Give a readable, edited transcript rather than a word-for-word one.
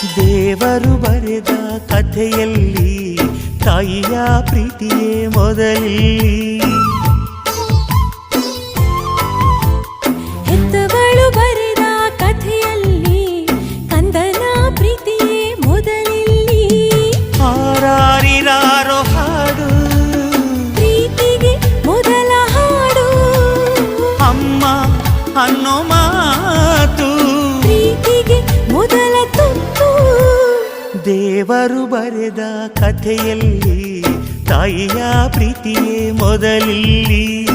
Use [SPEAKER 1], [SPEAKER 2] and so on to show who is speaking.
[SPEAKER 1] ದೇವರು ಬರೆದ ಕಥೆಯಲ್ಲಿ ತಾಯಿಯ ಪ್ರೀತಿಯೇ ಮೊದಲಿಲ್ಲಿ.
[SPEAKER 2] ಹೆತ್ತವಳು ಬರೆದ ಕಥೆಯಲ್ಲಿ ಕಂದನ ಪ್ರೀತಿಯೇ ಮೊದಲಿಲ್ಲಿ.
[SPEAKER 1] ಹಾರಾರಿರಾರೋ ಹಾಡು
[SPEAKER 2] ಪ್ರೀತಿಗೆ ಮೊದಲ ಹಾಡು.
[SPEAKER 1] ಅಮ್ಮ ಅನ್ನೋ ಮಾತು
[SPEAKER 2] ಪ್ರೀತಿಗೆ ಮೊದಲ ತುತ್ತು.
[SPEAKER 1] ದೇವರು ಬರೆದ ಕಥೆಯಲ್ಲಿ ತಾಯಿಯ ಪ್ರೀತಿಯೇ ಮೊದಲಿಲ್ಲಿ.